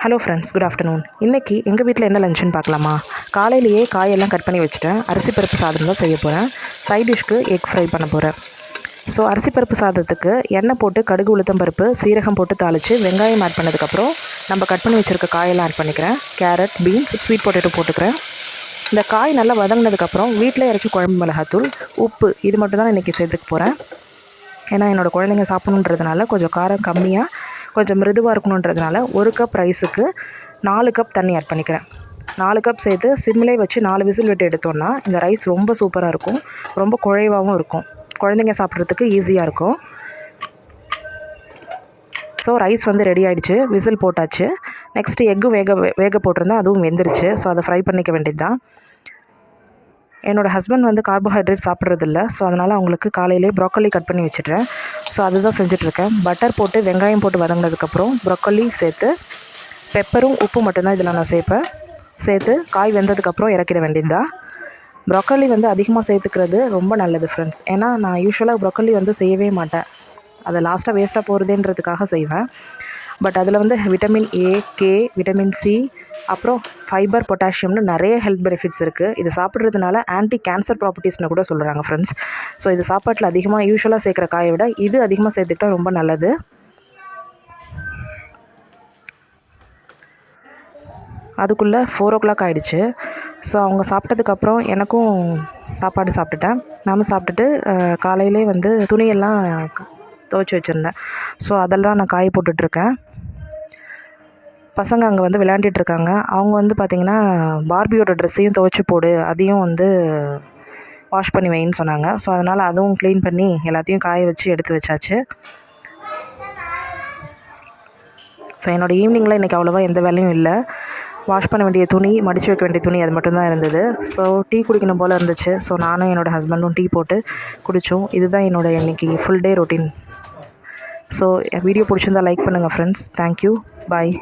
Hello friends, good afternoon. இன்றைக்கி எங்கள் வீட்டில் என்ன லஞ்சுன்னு பார்க்கலாமா? காலையிலேயே காயெல்லாம் கட் பண்ணி வச்சுட்டேன். அரிசி பருப்பு சாதம் தான் செய்ய போகிறேன். சைட் டிஷ்க்கு எக் ஃப்ரை பண்ண போகிறேன். ஸோ அரிசி பருப்பு சாதத்துக்கு எண்ணெய் போட்டு கடுகு உளுத்தம் பருப்பு சீரகம் போட்டு தாளித்து வெங்காயம் ஆட் பண்ணதுக்கப்புறம் நம்ம கட் பண்ணி வச்சுருக்க காயெல்லாம் ஆட் பண்ணிக்கிறேன். கேரட், பீன்ஸ், ஸ்வீட் பொட்டேட்டோ போட்டுக்கிறேன். இந்த காய் நல்லா வதங்கினதுக்கப்புறம் வீட்டில் இறச்சி குழம்பு மிளகாத்தூள், உப்பு இது மட்டும் தான் இன்றைக்கி சேர்த்துக்க போகிறேன். ஏன்னா என்னோடய குழந்தைங்க சாப்பிடணுன்றதுனால கொஞ்சம் காரம் கம்மியாக கொஞ்சம் மிருதுவாக இருக்கணுன்றதுனால 1 கப் ரைஸுக்கு 4 கப் தண்ணி ஆட் பண்ணிக்கிறேன். 4 கப் சேர்த்து சிம்மிலே வச்சு 4 விசில் விட்டு எடுத்தோன்னா இந்த ரைஸ் ரொம்ப சூப்பராக இருக்கும். ரொம்ப குழைவாகவும் இருக்கும். குழந்தைங்க சாப்பிட்றதுக்கு ஈஸியாக இருக்கும். ஸோ ரைஸ் வந்து ரெடி ஆகிடுச்சு. விசில் போட்டாச்சு. நெக்ஸ்ட்டு எக்கு வேக போட்டிருந்தேன். அதுவும் வெந்துருச்சு. ஸோ அதை ஃப்ரை பண்ணிக்க வேண்டியது தான். என்னோடய ஹஸ்பண்ட் வந்து கார்போஹைட்ரேட் சாப்பிட்றதில்ல. ஸோ அதனால் அவங்களுக்கு காலையிலே ப்ரோக்கோலி கட் பண்ணி வச்சுட்றேன். ஸோ அதுதான் செஞ்சிட்ருக்கேன். பட்டர் போட்டு வெங்காயம் போட்டு வதங்கினதுக்கப்புறம் ப்ரோக்கோலி சேர்த்து பெப்பரும் உப்பு மட்டும்தான் இதில் நான் சேர்ப்பேன். சேர்த்து காய் வெந்ததுக்கப்புறம் இறக்கிட வேண்டியது தான். ப்ரோக்கோலி வந்து அதிகமாக சேர்த்துக்கிறது ரொம்ப நல்லது ஃப்ரெண்ட்ஸ். ஏன்னா நான் யூஸ்வலாக ப்ரோக்கோலி வந்து செய்யவே மாட்டேன். அதை லாஸ்ட்டாக வேஸ்ட்டாக போகிறதேன்றதுக்காக செய்வேன். பட் அதில் வந்து vitamin A, K, vitamin C, அப்புறம் ஃபைபர், பொட்டாசியம்னு நிறைய ஹெல்த் பெனிஃபிட்ஸ் இருக்குது. இது சாப்பிட்றதுனால ஆன்டி கேன்சர் ப்ராப்பர்ட்டிஸ்னு கூட சொல்கிறாங்க ஃப்ரெண்ட்ஸ். ஸோ இது சாப்பாட்டில் அதிகமாக யூஸ்வலாக சேர்க்குற காயை விட இது அதிகமாக சேர்த்துக்கிட்டா ரொம்ப நல்லது. அதுக்குள்ளே 4 o'clock ஆகிடுச்சு. ஸோ அவங்க சாப்பிட்டதுக்கப்புறம் எனக்கும் சாப்பாடு சாப்பிட்டுட்டேன். நானும் சாப்பிட்டுட்டு காலையிலே வந்து துணியெல்லாம் துவைச்சி வச்சுருந்தேன். ஸோ அதெல்லாம் நான் காய போட்டுட்ருக்கேன். பசங்க அங்கே வந்து விளையாண்டுட்ருக்காங்க. அவங்க வந்து பார்த்திங்கன்னா பார்பியோட ட்ரெஸ்ஸையும் துவைச்சி போடு, அதையும் வந்து வாஷ் பண்ணி வைன்னு சொன்னாங்க. ஸோ அதனால் அதுவும் க்ளீன் பண்ணி எல்லாத்தையும் காய வச்சு எடுத்து வச்சாச்சு. ஸோ என்னோடய ஈவினிங்கில் இன்றைக்கி அவ்வளோவா எந்த வேலையும் இல்லை. வாஷ் பண்ண வேண்டிய துணி, மடித்து வைக்க வேண்டிய துணி அது மட்டும்தான் இருந்தது. ஸோ டீ குடிக்கணும் போல் இருந்துச்சு. ஸோ நானும் என்னோடய ஹஸ்பண்டும் டீ போட்டு குடித்தோம். இதுதான் என்னோடய இன்றைக்கி full day routine. So video பிடிச்சிருந்தால் லைக் பண்ணுங்கள் ஃப்ரெண்ட்ஸ். தேங்க்யூ. பாய்.